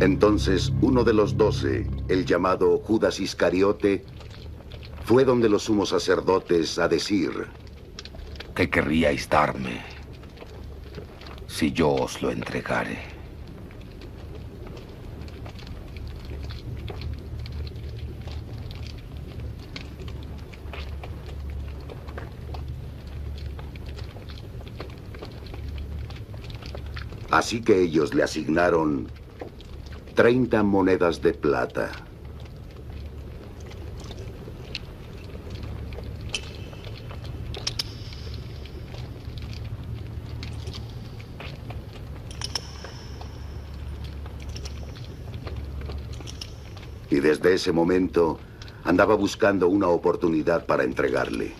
Entonces uno de los 12, el llamado Judas Iscariote, fue donde los sumos sacerdotes a decir: ¿Qué querríais darme si yo os lo entregare? Así que ellos le asignaron 30 monedas de plata. Y desde ese momento andaba buscando una oportunidad para entregarle.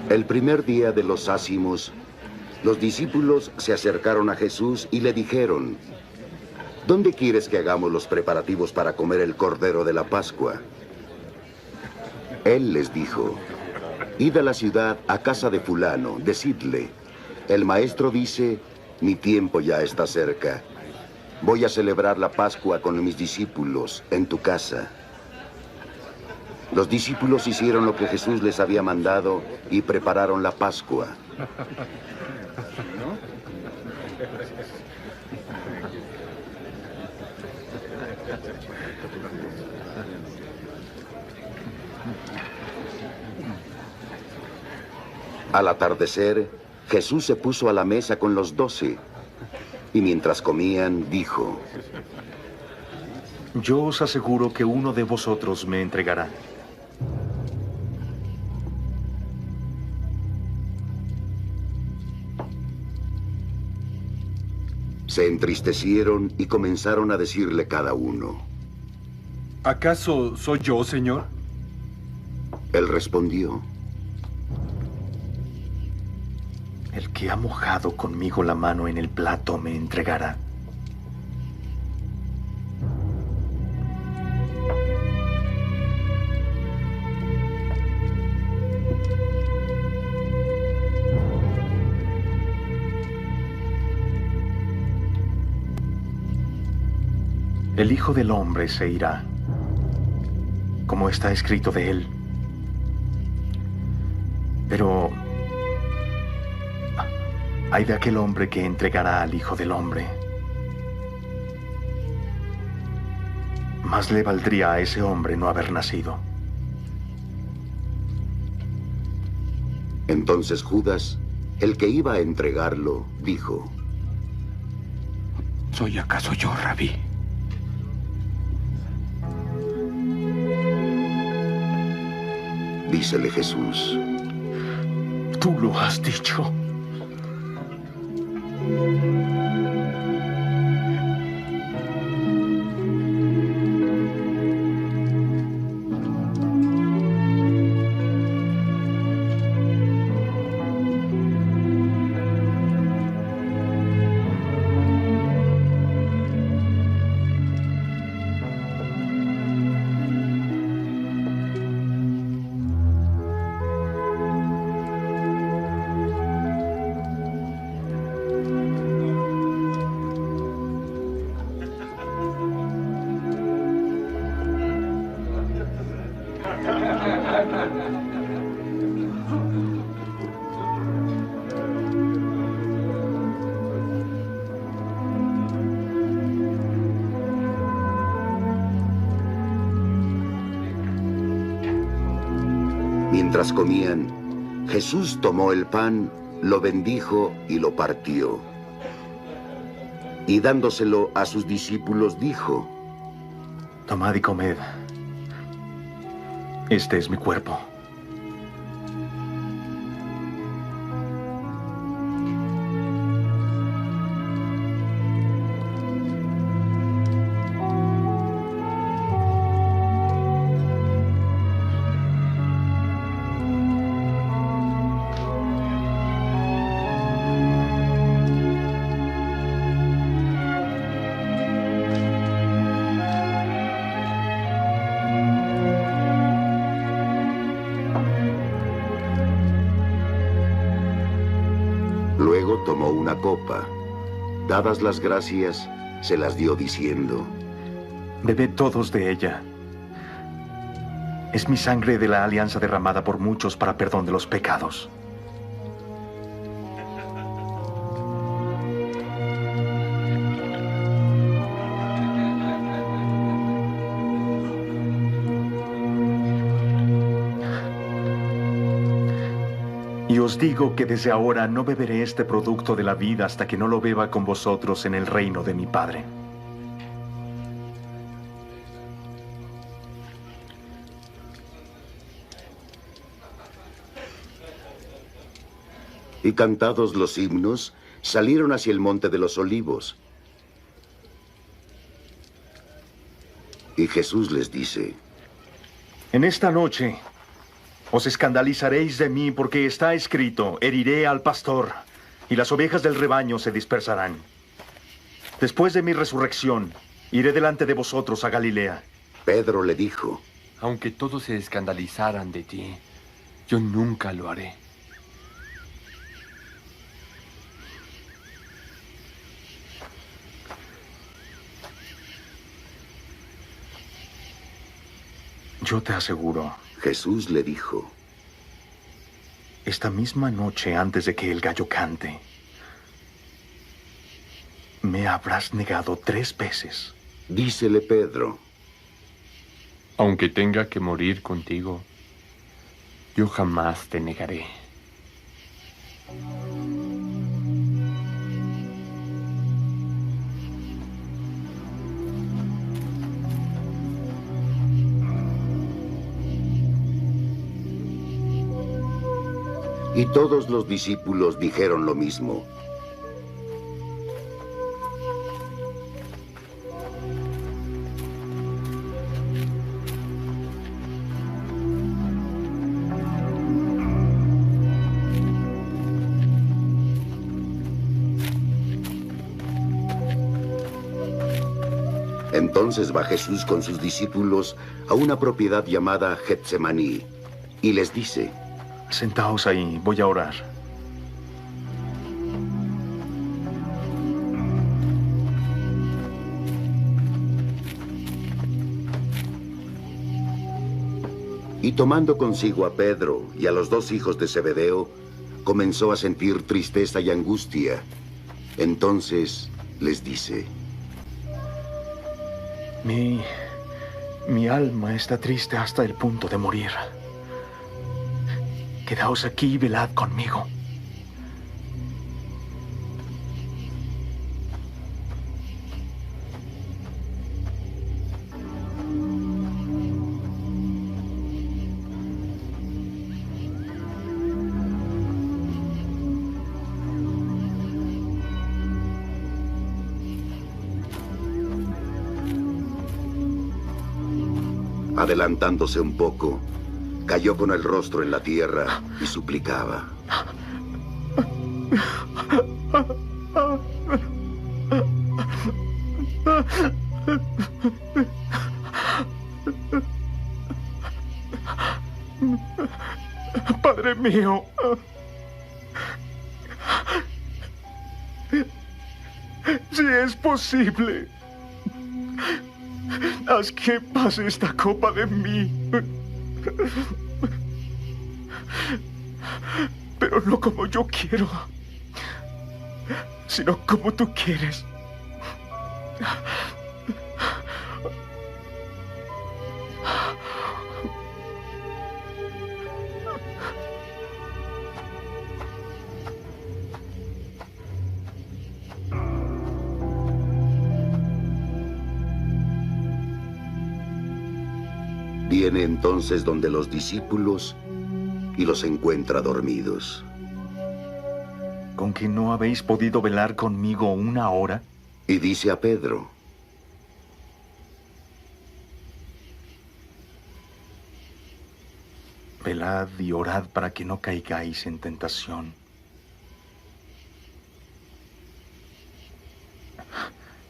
El primer día de los ácimos, los discípulos se acercaron a Jesús y le dijeron: ¿Dónde quieres que hagamos los preparativos para comer el cordero de la Pascua? Él les dijo: Id a la ciudad, a casa de fulano, decidle: el maestro dice, mi tiempo ya está cerca. Voy a celebrar la Pascua con mis discípulos en tu casa. Los discípulos hicieron lo que Jesús les había mandado y prepararon la Pascua. Al atardecer, Jesús se puso a la mesa con los 12, y mientras comían, dijo: Yo os aseguro que uno de vosotros me entregará. Se entristecieron y comenzaron a decirle cada uno: ¿Acaso soy yo, Señor? Él respondió: El que ha mojado conmigo la mano en el plato me entregará. El Hijo del Hombre se irá, como está escrito de él. Pero ay de aquel hombre que entregará al Hijo del Hombre. Más le valdría a ese hombre no haber nacido. Entonces Judas, el que iba a entregarlo, dijo: ¿Soy acaso yo, Rabí? Dícele Jesús: Tú lo has dicho. Mientras comían, Jesús tomó el pan, lo bendijo y lo partió. Y dándoselo a sus discípulos dijo: Tomad y comed. Este es mi cuerpo. Luego tomó una copa. Dadas las gracias, se las dio diciendo: Bebed todos de ella. Es mi sangre de la alianza derramada por muchos para perdón de los pecados. Y os digo que desde ahora no beberé este producto de la vida hasta que no lo beba con vosotros en el reino de mi Padre. Y cantados los himnos, salieron hacia el monte de los olivos. Y Jesús les dice: En esta noche os escandalizaréis de mí porque está escrito: heriré al pastor y las ovejas del rebaño se dispersarán. Después de mi resurrección, iré delante de vosotros a Galilea. Pedro le dijo: Aunque todos se escandalizaran de ti, yo nunca lo haré. Yo te aseguro, Jesús le dijo: esta misma noche antes de que el gallo cante, me habrás negado 3 veces. Dícele Pedro: Aunque tenga que morir contigo, yo jamás te negaré. Y todos los discípulos dijeron lo mismo. Entonces va Jesús con sus discípulos a una propiedad llamada Getsemaní y les dice: Sentaos ahí, voy a orar. Y tomando consigo a Pedro y a los 2 hijos de Zebedeo, comenzó a sentir tristeza y angustia. Entonces les dice: Mi alma está triste hasta el punto de morir. Quedaos aquí y velad conmigo. Adelantándose un poco, cayó con el rostro en la tierra y suplicaba: Padre mío, si es posible, haz que pase esta copa de mí. Pero no como yo quiero, sino como tú quieres. Viene entonces donde los discípulos y los encuentra dormidos. ¿Con que no habéis podido velar conmigo 1 hora? Y dice a Pedro: Velad y orad para que no caigáis en tentación.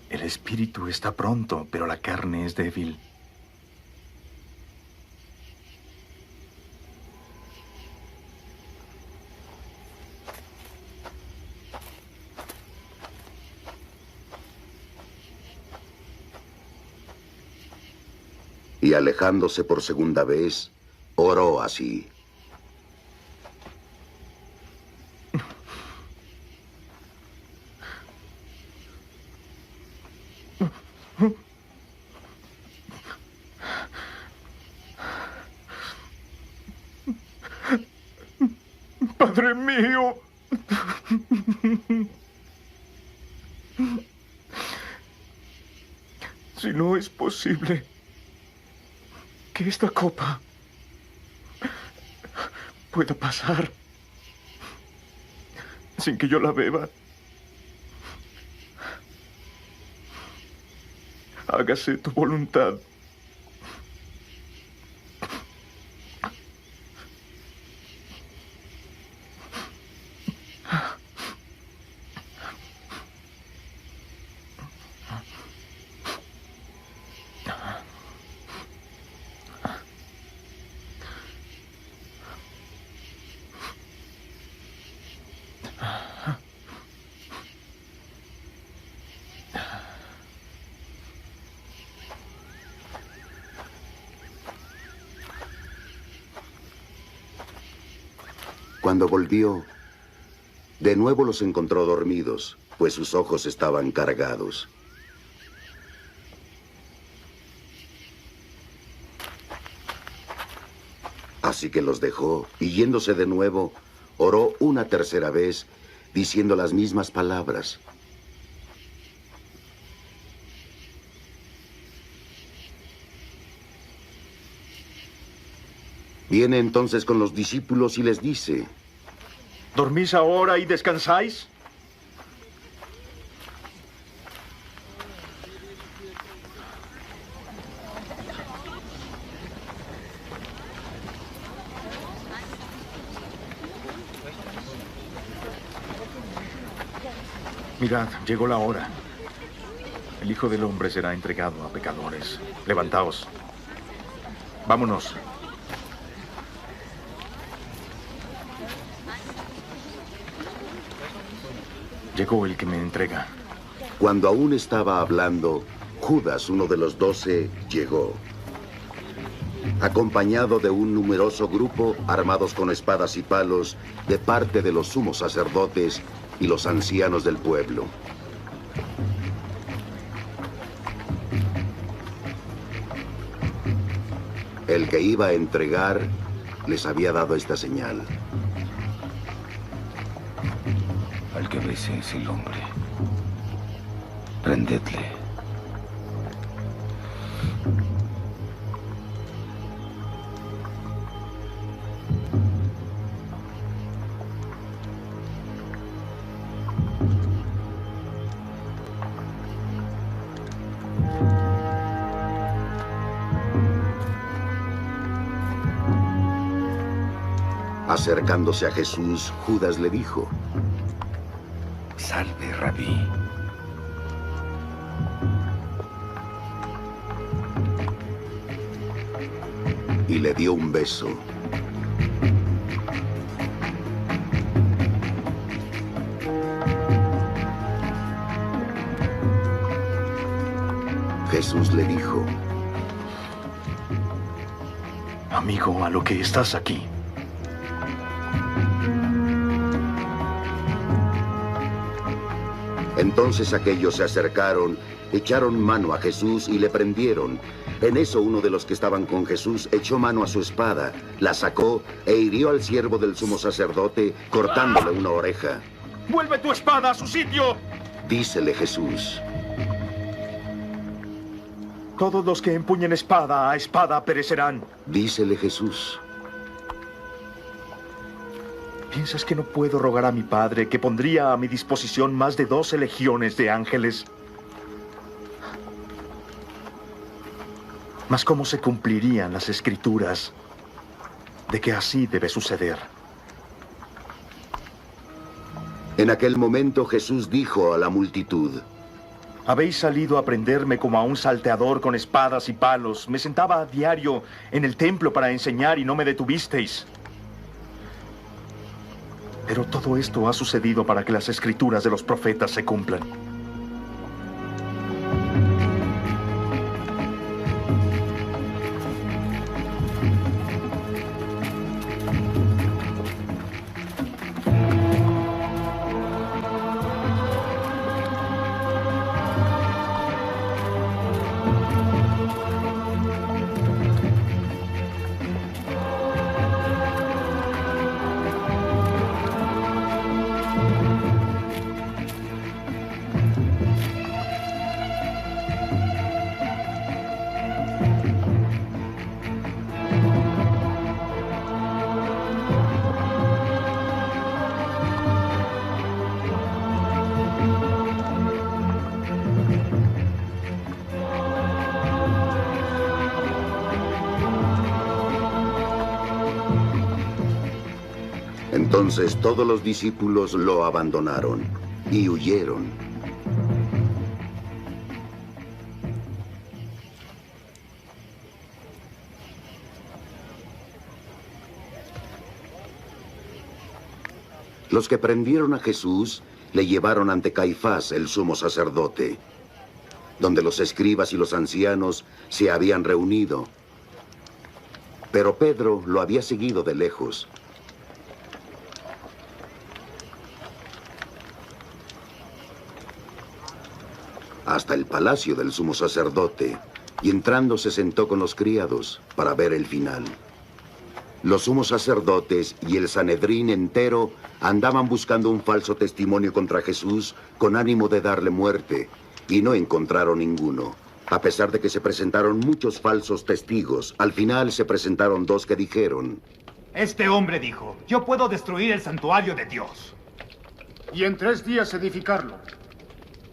El espíritu está pronto, pero la carne es débil. Y alejándose por segunda vez, oró así: Padre mío, si no es posible que esta copa pueda pasar sin que yo la beba, hágase tu voluntad. Cuando volvió, de nuevo los encontró dormidos, pues sus ojos estaban cargados. Así que los dejó, y yéndose de nuevo, oró una tercera vez, diciendo las mismas palabras. Viene entonces con los discípulos y les dice: ¿Dormís ahora y descansáis? Mirad, llegó la hora. El Hijo del Hombre será entregado a pecadores. Levantaos. Vámonos. Llegó el que me entrega. Cuando aún estaba hablando, Judas, uno de los 12, llegó, acompañado de un numeroso grupo armados con espadas y palos de parte de los sumos sacerdotes y los ancianos del pueblo. El que iba a entregar les había dado esta señal: Al que bese es el hombre. Prendedle. Acercándose a Jesús, Judas le dijo: Salve, Rabí. Y le dio un beso. Jesús le dijo: Amigo, a lo que estás aquí. Entonces aquellos se acercaron, echaron mano a Jesús y le prendieron. En eso uno de los que estaban con Jesús echó mano a su espada, la sacó e hirió al siervo del sumo sacerdote, cortándole una oreja. ¡Vuelve tu espada a su sitio! Dícele Jesús: Todos los que empuñen espada a espada perecerán. Dícele Jesús: ¿Piensas que no puedo rogar a mi Padre que pondría a mi disposición más de 12 legiones de ángeles? Mas ¿cómo se cumplirían las Escrituras de que así debe suceder? En aquel momento Jesús dijo a la multitud: Habéis salido a prenderme como a un salteador con espadas y palos. Me sentaba a diario en el templo para enseñar y no me detuvisteis. Pero todo esto ha sucedido para que las Escrituras de los profetas se cumplan. Entonces todos los discípulos lo abandonaron y huyeron. Los que prendieron a Jesús le llevaron ante Caifás, el sumo sacerdote, donde los escribas y los ancianos se habían reunido. Pero Pedro lo había seguido de lejos. Hasta el palacio del sumo sacerdote, y entrando se sentó con los criados para ver el final. Los sumos sacerdotes y el Sanedrín entero andaban buscando un falso testimonio contra Jesús con ánimo de darle muerte, y no encontraron ninguno. A pesar de que se presentaron muchos falsos testigos, al final se presentaron 2 que dijeron: Este hombre dijo, yo puedo destruir el santuario de Dios. Y en 3 días edificarlo.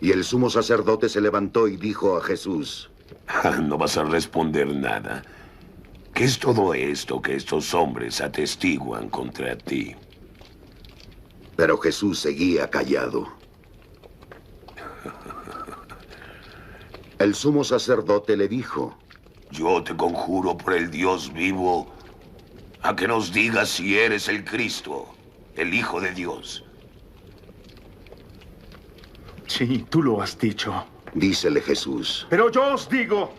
Y el sumo sacerdote se levantó y dijo a Jesús: No vas a responder nada. ¿Qué es todo esto que estos hombres atestiguan contra ti? Pero Jesús seguía callado. El sumo sacerdote le dijo: Yo te conjuro por el Dios vivo a que nos digas si eres el Cristo, el Hijo de Dios. Sí, tú lo has dicho. Dícele Jesús: Pero yo os digo,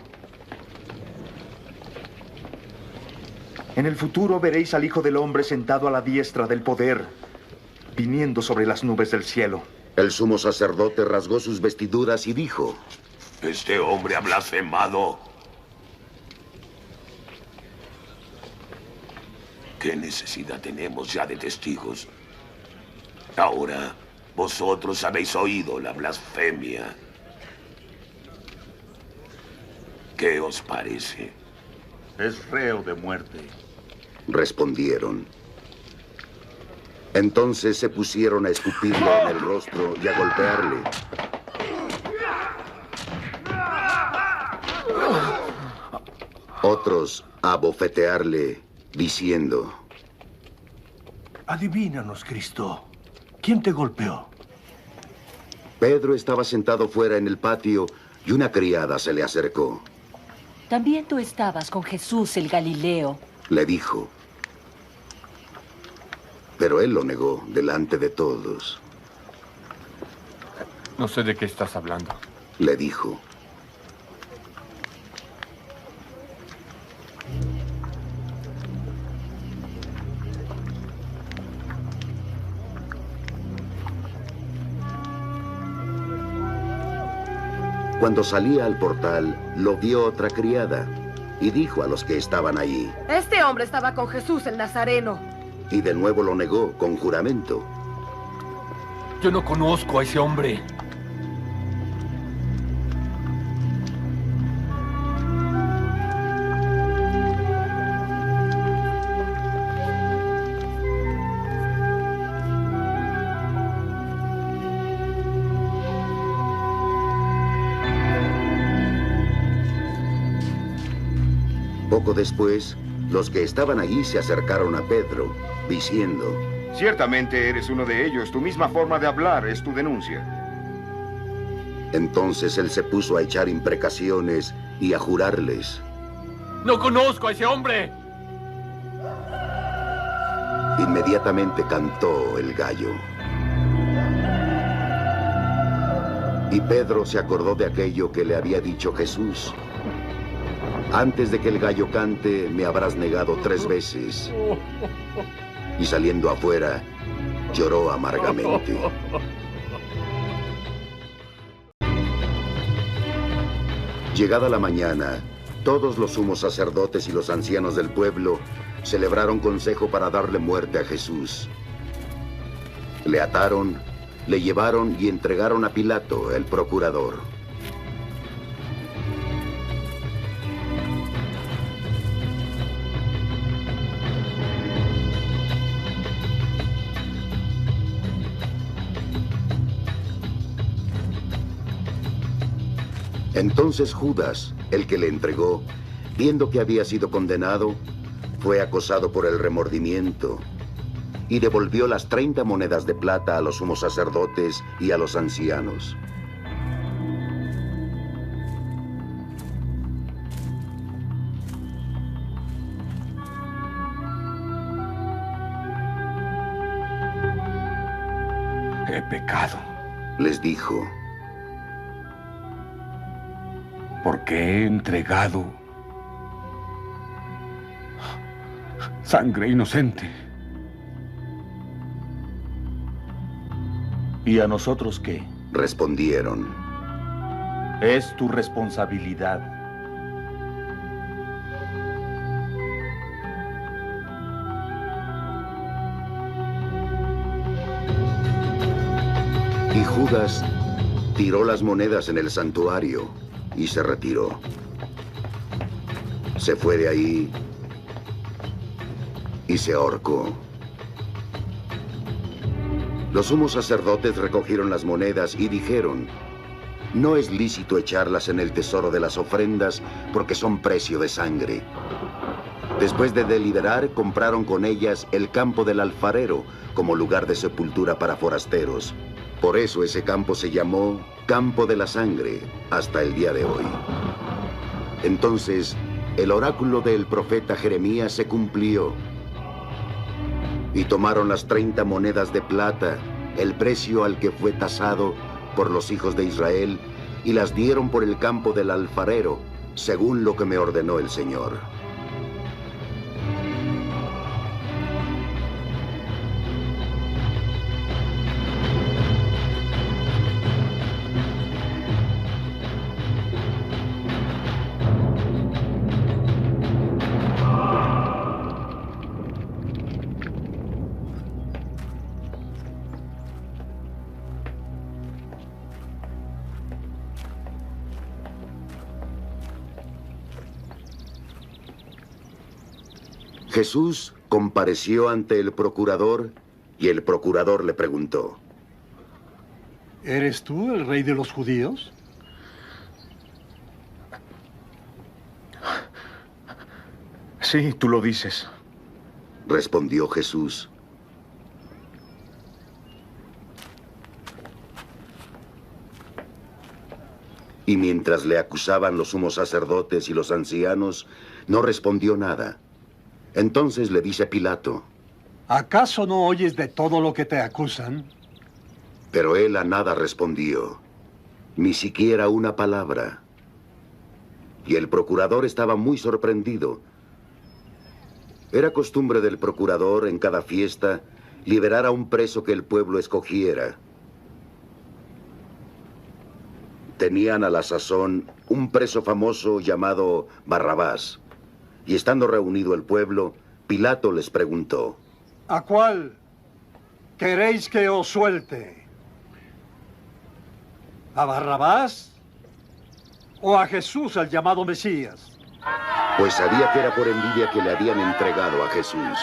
en el futuro veréis al Hijo del Hombre sentado a la diestra del poder, viniendo sobre las nubes del cielo. El sumo sacerdote rasgó sus vestiduras y dijo: Este hombre ha blasfemado. ¿Qué necesidad tenemos ya de testigos? Ahora, vosotros habéis oído la blasfemia. ¿Qué os parece? Es reo de muerte. Respondieron. Entonces se pusieron a escupirle en el rostro y a golpearle. Otros a bofetearle, diciendo: Adívínanos, Cristo. ¿Quién te golpeó? Pedro estaba sentado fuera en el patio y una criada se le acercó. También tú estabas con Jesús el Galileo. Le dijo. Pero él lo negó delante de todos. No sé de qué estás hablando. Le dijo. Cuando salía al portal, lo vio otra criada y dijo a los que estaban allí. Este hombre estaba con Jesús el Nazareno. Y de nuevo lo negó con juramento. Yo no conozco a ese hombre. Poco después, los que estaban allí se acercaron a Pedro, diciendo: Ciertamente eres uno de ellos. Tu misma forma de hablar es tu denuncia. Entonces él se puso a echar imprecaciones y a jurarles. ¡No conozco a ese hombre! Inmediatamente cantó el gallo. Y Pedro se acordó de aquello que le había dicho Jesús. Antes de que el gallo cante, me habrás negado 3 veces. Y saliendo afuera, lloró amargamente. Llegada la mañana, todos los sumos sacerdotes y los ancianos del pueblo celebraron consejo para darle muerte a Jesús. Le ataron, le llevaron y entregaron a Pilato, el procurador. Entonces Judas, el que le entregó, viendo que había sido condenado, fue acosado por el remordimiento y devolvió las 30 monedas de plata a los sumos sacerdotes y a los ancianos. He pecado. Les dijo, Porque he entregado sangre inocente. ¿Y a nosotros qué? respondieron. Es tu responsabilidad. Y Judas tiró las monedas en el santuario y se retiró. Se fue de ahí y se ahorcó. Los sumos sacerdotes recogieron las monedas y dijeron, no es lícito echarlas en el tesoro de las ofrendas porque son precio de sangre. Después de deliberar, compraron con ellas el campo del alfarero como lugar de sepultura para forasteros. Por eso ese campo se llamó Campo de la Sangre hasta el día de hoy. Entonces, el oráculo del profeta Jeremías se cumplió. Y tomaron las 30 monedas de plata, el precio al que fue tasado por los hijos de Israel, y las dieron por el campo del alfarero, según lo que me ordenó el Señor. Jesús compareció ante el procurador y el procurador le preguntó, ¿eres tú el rey de los judíos? Sí, tú lo dices. respondió Jesús. Y mientras le acusaban los sumos sacerdotes y los ancianos, no respondió nada. Entonces le dice Pilato, ¿acaso no oyes de todo lo que te acusan? pero él a nada respondió, ni siquiera una palabra. Y el procurador estaba muy sorprendido. Era costumbre del procurador en cada fiesta liberar a un preso que el pueblo escogiera. Tenían a la sazón un preso famoso llamado Barrabás. Y estando reunido el pueblo, Pilato les preguntó, ¿a cuál queréis que os suelte? ¿A Barrabás o a Jesús, el llamado Mesías? pues sabía que era por envidia que le habían entregado a Jesús.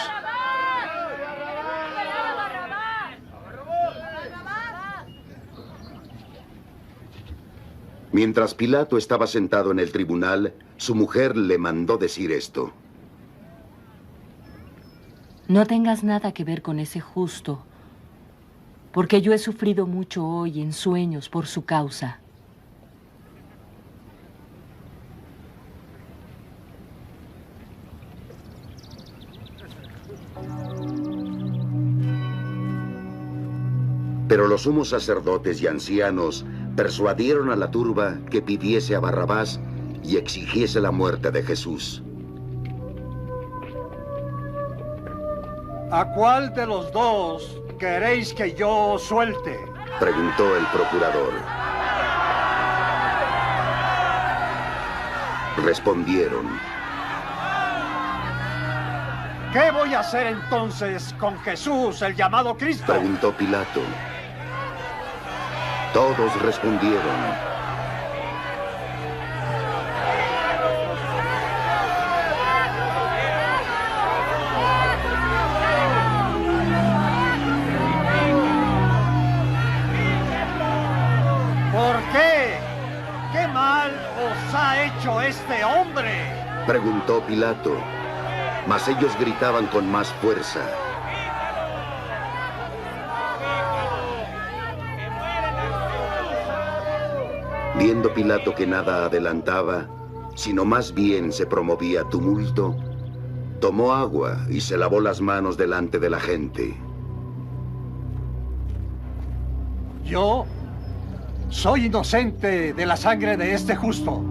Mientras Pilato estaba sentado en el tribunal, su mujer le mandó decir esto. No tengas nada que ver con ese justo, porque yo he sufrido mucho hoy en sueños por su causa. Pero los sumos sacerdotes y ancianos persuadieron a la turba que pidiese a Barrabás y exigiese la muerte de Jesús. ¿A cuál de los dos queréis que yo os suelte? Preguntó el procurador. Respondieron. ¿Qué voy a hacer entonces con Jesús, el llamado Cristo? Preguntó Pilato. Todos respondieron. ¿Por qué? ¿Qué mal os ha hecho este hombre? Preguntó Pilato, mas ellos gritaban con más fuerza. Viendo Pilato que nada adelantaba, sino más bien se promovía tumulto, tomó agua y se lavó las manos delante de la gente. Yo soy inocente de la sangre de este justo.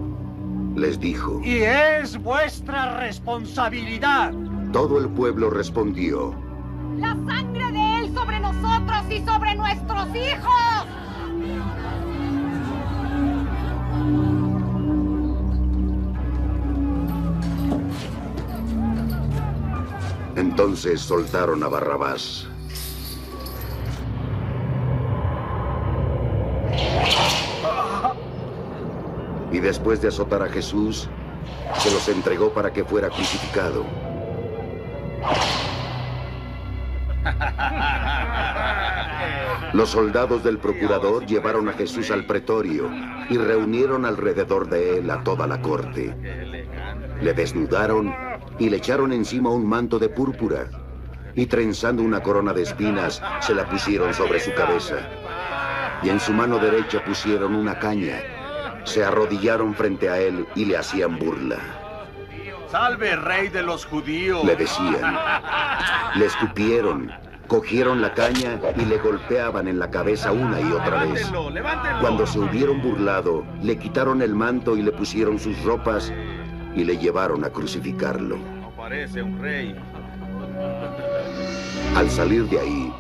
Les dijo. Y es vuestra responsabilidad. Todo el pueblo respondió. La sangre de él sobre nosotros y sobre nuestros hijos. Entonces soltaron a Barrabás. Y después de azotar a Jesús, se los entregó para que fuera crucificado. Los soldados del procurador llevaron a Jesús al pretorio y reunieron alrededor de él a toda la corte. Le desnudaron y le echaron encima un manto de púrpura, y trenzando una corona de espinas, se la pusieron sobre su cabeza. Y en su mano derecha pusieron una caña. Se arrodillaron frente a él y le hacían burla. ¡Salve, rey de los judíos! Le decían. Le escupieron, cogieron la caña y le golpeaban en la cabeza una y otra vez. Cuando se hubieron burlado, le quitaron el manto y le pusieron sus ropas y le llevaron a crucificarlo. No parece un rey. Al salir de ahí,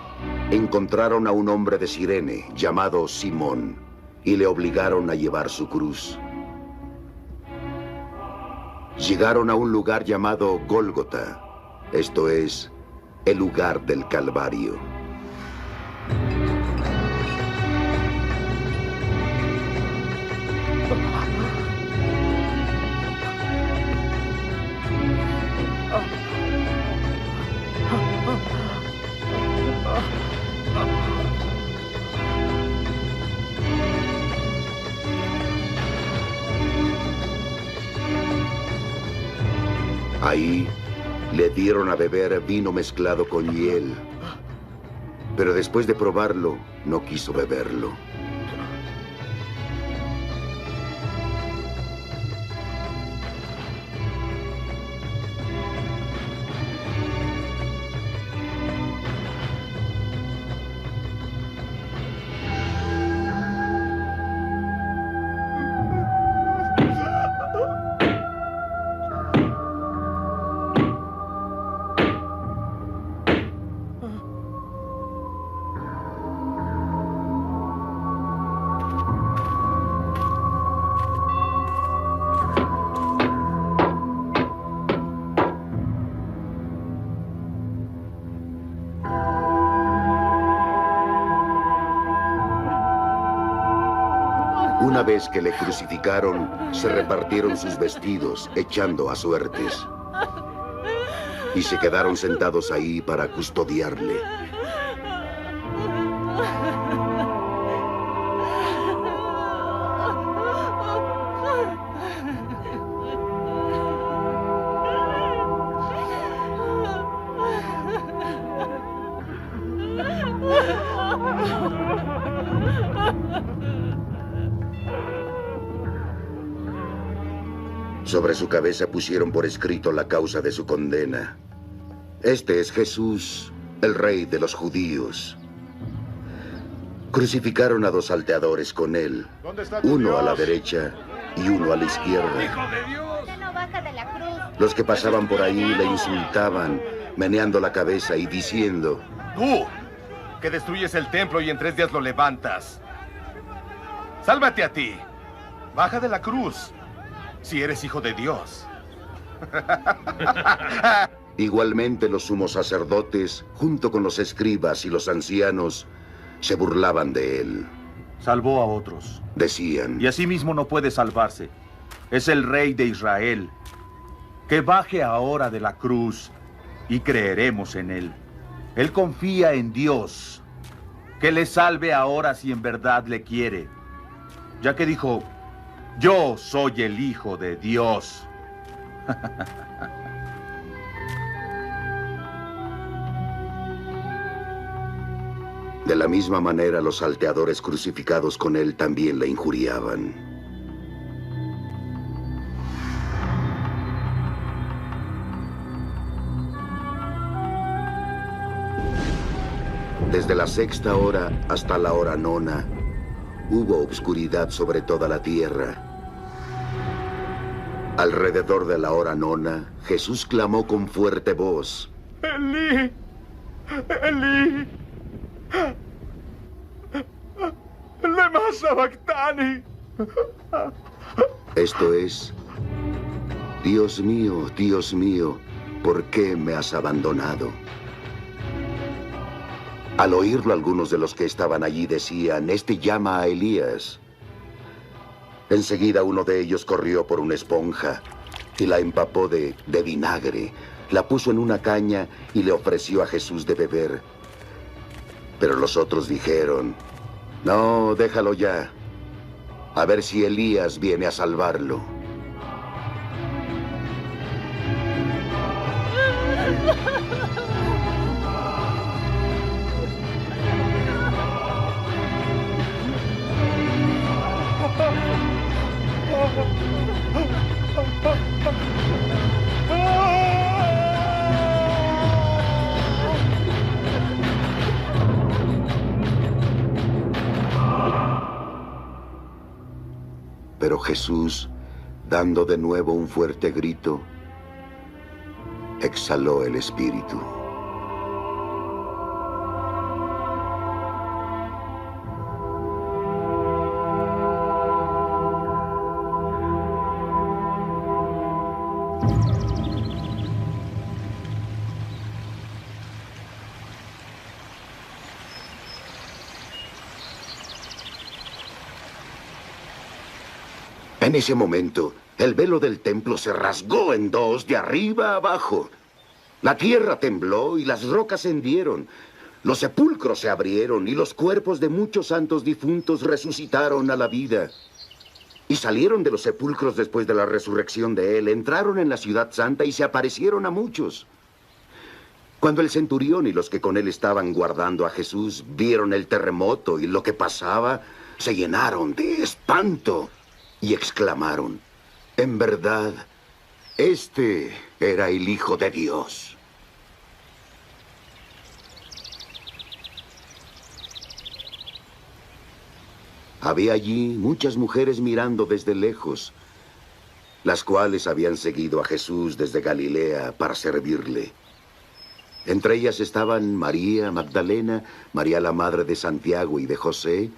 encontraron a un hombre de Cirene llamado Simón y le obligaron a llevar su cruz. Llegaron a un lugar llamado Gólgota, esto es, el lugar del Calvario. Ahí le dieron a beber vino mezclado con hiel, pero después de probarlo, no quiso beberlo. Una vez que le crucificaron, se repartieron sus vestidos, echando a suertes. Y se quedaron sentados ahí para custodiarle. Sobre su cabeza pusieron por escrito la causa de su condena. Este es Jesús, el rey de los judíos. Crucificaron a 2 salteadores con él, uno a la derecha y uno a la izquierda. Los que pasaban por ahí le insultaban, meneando la cabeza y diciendo: ¡Tú, que destruyes el templo y en 3 días lo levantas! ¡Sálvate a ti! ¡Baja de la cruz! Si eres hijo de Dios. Igualmente los sumos sacerdotes, junto con los escribas y los ancianos, se burlaban de él. Salvó a otros, decían. Y asimismo no puede salvarse. Es el rey de Israel. Que baje ahora de la cruz y creeremos en él. Él confía en Dios. Que le salve ahora si en verdad le quiere. Ya que dijo: yo soy el Hijo de Dios. De la misma manera, los salteadores crucificados con él también le injuriaban. Desde la 6ª hora hasta la hora 9, hubo obscuridad sobre toda la tierra. Alrededor de la hora 9, Jesús clamó con fuerte voz: Elí, Elí, lema sabactani. Esto es: Dios mío, ¿por qué me has abandonado? Al oírlo, algunos de los que estaban allí decían: este llama a Elías. Enseguida uno de ellos corrió por una esponja y la empapó de vinagre, la puso en una caña y le ofreció a Jesús de beber. Pero los otros dijeron: no, déjalo ya, a ver si Elías viene a salvarlo. Pero Jesús, dando de nuevo un fuerte grito, exhaló el espíritu. En ese momento, el velo del templo se rasgó en dos, de arriba a abajo. La tierra tembló y las rocas se hendieron. Los sepulcros se abrieron y los cuerpos de muchos santos difuntos resucitaron a la vida. Y salieron de los sepulcros después de la resurrección de él, entraron en la ciudad santa y se aparecieron a muchos. Cuando el centurión y los que con él estaban guardando a Jesús vieron el terremoto y lo que pasaba, se llenaron de espanto y exclamaron: en verdad, este era el Hijo de Dios. Había allí muchas mujeres mirando desde lejos, las cuales habían seguido a Jesús desde Galilea para servirle. Entre ellas estaban María Magdalena, María la madre de Santiago y de José,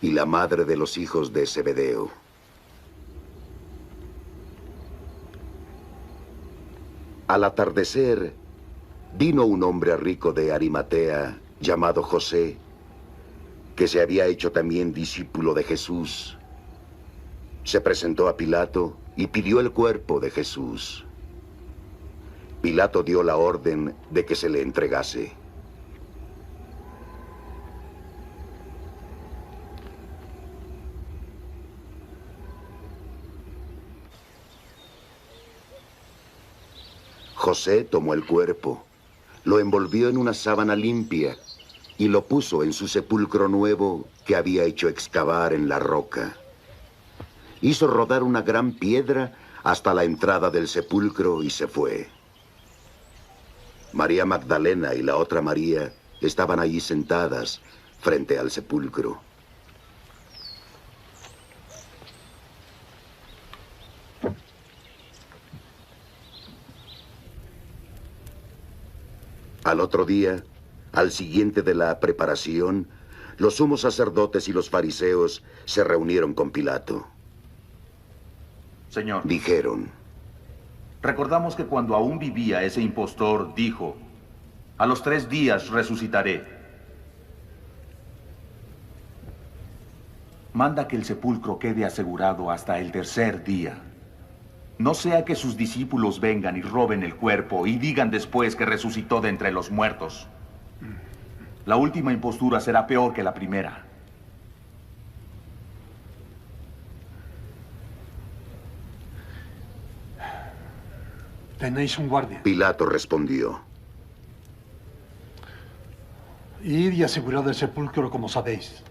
y la madre de los hijos de Zebedeo. Al atardecer, vino un hombre rico de Arimatea, llamado José, que se había hecho también discípulo de Jesús. Se presentó a Pilato y pidió el cuerpo de Jesús. Pilato dio la orden de que se le entregase. José tomó el cuerpo, lo envolvió en una sábana limpia y lo puso en su sepulcro nuevo que había hecho excavar en la roca. Hizo rodar una gran piedra hasta la entrada del sepulcro y se fue. María Magdalena y la otra María estaban allí sentadas frente al sepulcro. Al otro día, al siguiente de la preparación, los sumos sacerdotes y los fariseos se reunieron con Pilato. Señor, dijeron: recordamos que cuando aún vivía ese impostor, dijo: a los 3 días resucitaré. Manda que el sepulcro quede asegurado hasta el 3er día. No sea que sus discípulos vengan y roben el cuerpo y digan después que resucitó de entre los muertos. La última impostura será peor que la primera. Tenéis un guardia. Pilato respondió: Id y asegurad el sepulcro como sabéis.